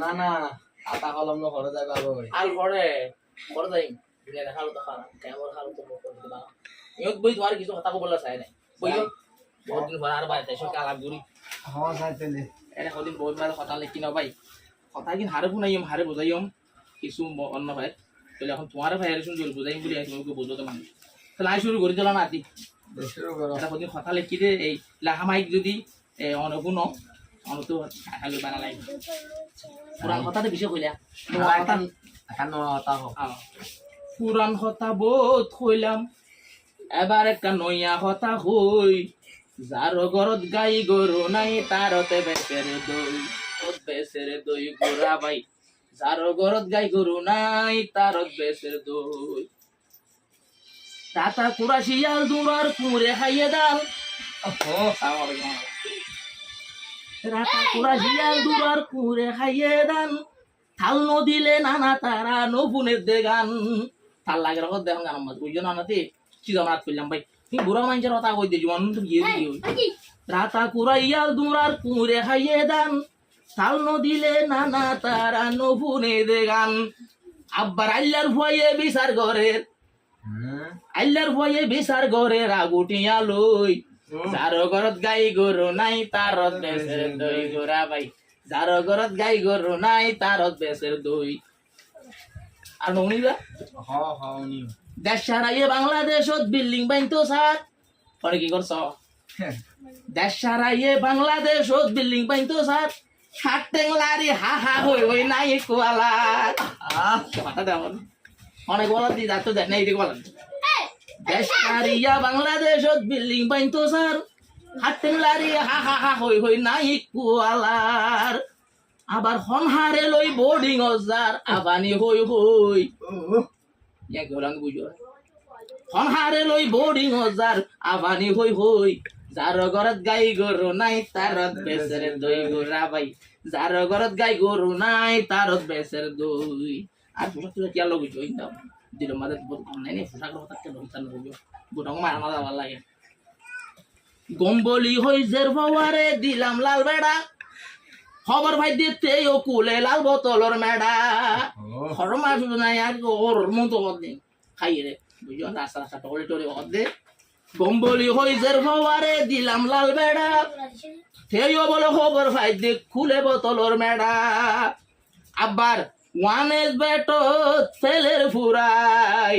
না না আতা কলম না ঘরে যাবে আলো আর ঘরে যাই দুনিয়া দেখালো তো খারাপ কেমন খালো তো করে দিবা ইয়ত বই তোমার কিছু কথা বলা চাই নাই বইও বহুত দিন পর আর বাইতে এসে কালাম গুরি হ্যাঁ চাইতেলি এনে কদিন বহুত বার কথা লিখি না ভাই কথা কিন্তু হারে শুনাইম হারে বুঝাইম কিছু অন্য ভাই তাহলে এখন তোমার ভাই আর শুনজল বুঝাইম বলি তোমাকে বুঝতে মানুষ তাহলে আই শুরু করে দিলাম না আতি শুরু করো এটা কদিন কথা লিখি দে এই লাহা মাইক যদি অনগুণ অনতো খালি বানা লাগে পুরান কথাতে বেশি কইলা কথা এখন আতা হোক পুরান কথা বহুত কইলাম এবার একটা নইয়া কথা হই যার ঘরত গাই গরু নাই তারতে বেসের দই গোরা ভাই যার ঘরত গাই গরু নাই তারত বেসের দই তাতা কুড়া শিয়াল দুমার কুড়ে খাইয়ে দাল রাতা কুড়া শিয়াল দুমার কুড়ে খাইয়ে দান থাল নদিলে নানা তারা নপুনের দে গান থাল লাগে রকম দেখুন গান আমার বুঝছো না নাতে চিদনাথ করলাম ভাই তুমি বুড়া মানুষের কথা কই দিয়ে জীবন তো গিয়ে দিও রাতা কুড়া ইয়াল দুমার কুড়ে খাইয়ে দান থাল নদিলে নানা তারা নপুনে দে গান আব্বার আল্লার ভয়ে বিচার ঘরের আল্লার ভয়ে বিচার ঘরের আগুটিয়া লই যার ঘরত গাই গরু নাই তারত বেসের দই গোরা ভাই যার ঘরত গাই গরু নাই তারত বেসের দই আর ননিবা হ্যাঁ হ্যাঁ উনি দেশ সারাইয়ে বাংলাদেশত বিল্ডিং বাইনতো স্যার পরে কি করছ দেশ সারাইয়ে বাংলাদেশত বিল্ডিং বাইনতো স্যার ষাট টেংলারি হা হা হই নাই কোয়ালার কথা দাও অনেক বলা দি যাতো দেখ নাই বলা দেশ সারাইয়া বাংলাদেশত বিল্ডিং বাইনতো স্যার ষাট টেংলারি হা হা হা হই নাই কোয়ালার আবার হনহারে লই বোর্ডিং অজার আবানি হই এক গলাং বুঝো হনহারে লই বোর্ডিং অজার আবানি হই যার ঘরত গাই গরু নাই তারত বেসের দই গোরা ভাই যার ঘরত গাই গরু নাই তারত বেসের দই আর পোশাক তুলে কি আলো বুঝো ইন্দা দিল মাঝে বহুত কম নাই পোশাক কথা কে দইতান বুঝো বুটাং মারা মারা ভালো লাগে গম্বলি হই জের বাবারে দিলাম লাল বেড়া খবর ভাই দিতে ও কুলে লাল বোতলর মেডা খরমা শুধু নাই আর ওর মতো অর্ধেক খাইয়ে রে বুঝো রাস্তা রাস্তা টলে টলে অর্ধেক গম্বলি হই জের বাবারে দিলাম লাল বেড়া থেইও বলে খবর ভাই দিক খুলে বোতলর মেডা আবার ওয়ান এস বেটত ফেলের ফুরাই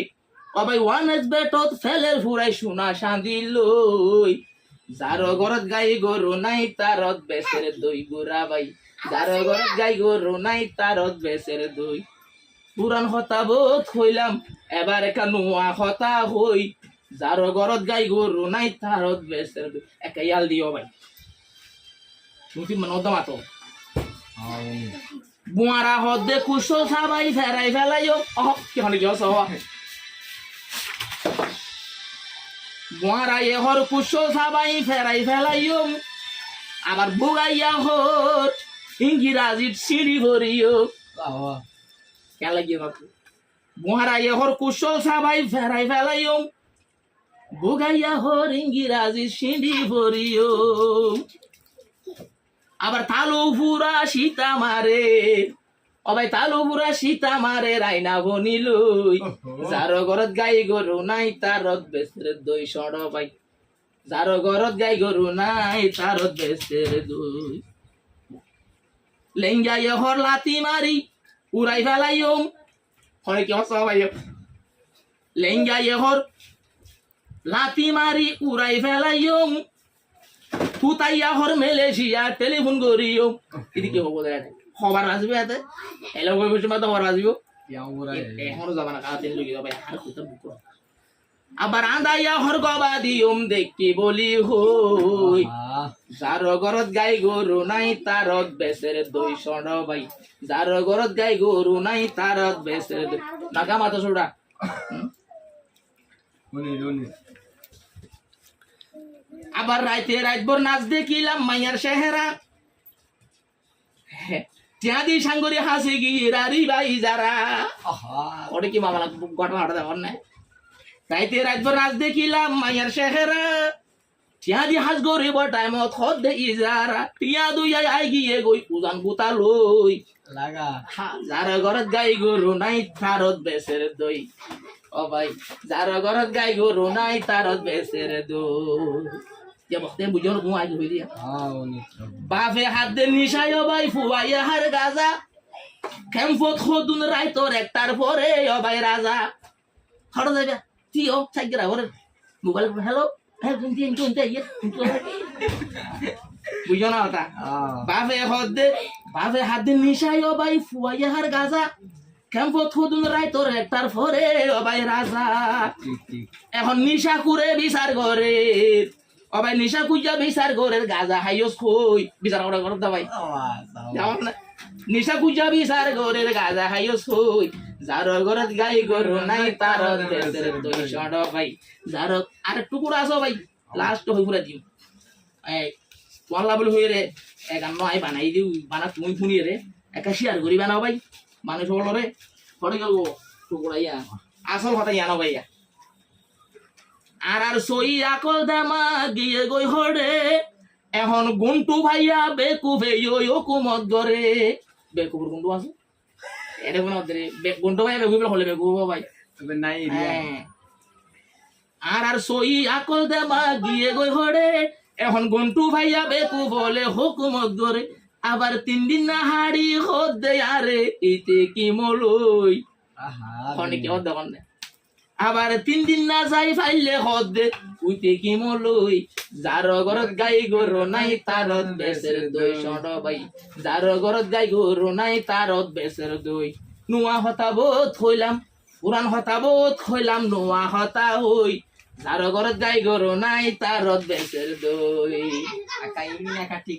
ও ভাই ওয়ান এস বেটত ফেলের ফুরাই সোনা শান্তি লই যার ঘরত গাই গরু নাই তারত বেসের দই গোরা ভাই যার ঘরত গাই গরু নাই তারত বেসের দই পুরান কথা বোধ হইলাম এবার একটা নোয়া কথা হই যার ঘরত গাই গরু নাই তারত বেসের দই একা ইয়াল দিও ভাই তুমি মানে ওদা মাতো বুয়ারা হদে কুশো সাবাই ফেরাই ফেলাইও কি হলে কি হস বুয়ারা হর কুশো সাবাই ফেরাই ফেলাইও আবার বুগাইয়া হর ইংরাজির সিঁড়ি ভরিও কেন লাগিয়ে বাপু বুয়ারা হর কুশো সাবাই ফেরাই ফেলাইও বুগাইয়া হর ইংরাজির সিঁড়ি ভরিও আবার তালু পুরা সীতা মারে ও ভাই তালু পুরা সীতা মারে রাইনা বনিলই যার ঘরত গাই গরু নাই তারত বেসের দই সড় ভাই যার ঘরত গাই গরু নাই তারত বেসের দই লেঙ্গাই হর লাতি মারি উড়াই ফেলাইও হয় কি হস ভাই লেঙ্গাই হর লাতি মারি উড়াই ফেলাইও তুতাইয়া হর মালয়েশিয়া টেলিফোন করিও এদিকে হবো খবর আসবে এতে এলো কই বসে মাথা খবর আসবে এখনো যাবা না কাতিন লই যাবে আর কত বুক আবার আন্দাইয়া হর গবা দিউম দেখি বলি হই যার ঘরত গাই গরু নাই তারত বেসের দই সড় ভাই যার ঘরত গাই গরু নাই তারত বেসের দই নাকা মাথা সোড়া আবার রাইতে রাতভর নাচ দেখিলাম মাইয়ার চেহারা ত্যাদি সাঙ্গরি হাসি গিরারি ভাই যারা ওটা কি মামলা ঘটনা ঘটা দেওয়ার নাই রাইতে রাতভর নাচ দেখিলাম মাইয়ার চেহারা টিয়া দি হাজ গরিব টাইমত হদ দে ইজারা টিয়া দুই আই গিয়ে গই উজান গুতা লই লাগা যার ঘরত গাই গরু নাই তারত বেসের দই ও ভাই যার ঘরত গাই গরু নাই তারত বেসের দই যে বখতে বুঝো না আই হই দিয়া উনি বাফে হাত দে নিশায় ও ভাই ফুয়াইয়া হার গাজা কেমফত খদুন রাই তোর একটার পরে ও ভাই রাজা হড় যাইবা তুই ও সাইগরা ওরে মোবাইল হ্যালো হ্যাঁ তুমি ইনতে ইয়ে বুঝো না ওটা বাফে হাত দে নিশায় ও ভাই ফুয়াইয়া হার গাজা কেমফত খদুন রাই তোর একটার পরে ও ভাই রাজা ঠিক ঠিক এখন নিশা করে বিচার করে ও ভাই নিশা খুঁজা বিচার করে গাজা হাইয়স কই বিচার করে করতে ভাই যাও না নিশা খুঁজা বিচার করে গাজা হাইয়স কই যার ঘরত গাই গরু নাই তার দেশের দই শড ভাই যার আর টুকুরা আছো ভাই লাস্ট হই পুরা দিও এই ওয়াল্লা বল হই রে এক আন্ন আই বানাই দিও বানা তুমি শুনি রে একা শেয়ার করি বানাও ভাই মানুষ বলরে পড়ে গেল টুকুরা ইয়া আসল কথা জানো ভাইয়া আর সই আকল দামা গিয়ে গই হরে এখন গুন্টু ভাইয়া বেকুবে ইয়ো কুমত গরে বেকুবর গুন্টু আছে এটা কোন দরে গুন্টু ভাইয়া বেকুবে হলে বেকুব ভাই তবে নাই আর সই আকল দামা গিয়ে গই হরে এখন গুন্টু ভাইয়া বেকু বলে হুকুমত গরে আবার 3 দিন না হাড়ি হদ দে আরে ইতে কি মলই আহা খনে কি হদ দেখন আবার 3 দিন না যাই ফাইলে হদ দে উইতে কি মলই যার ঘরত গাই গরু নাই তারত বেসের দই শড ভাই যার ঘরত গাই গরু নাই তারত বেসের দই নুয়া হতাবত হইলাম পুরান হতাবত হইলাম নুয়া হতা হই যার ঘরত গাই গরু নাই তারত বেসের দই আকা ইমিন একা ঠিক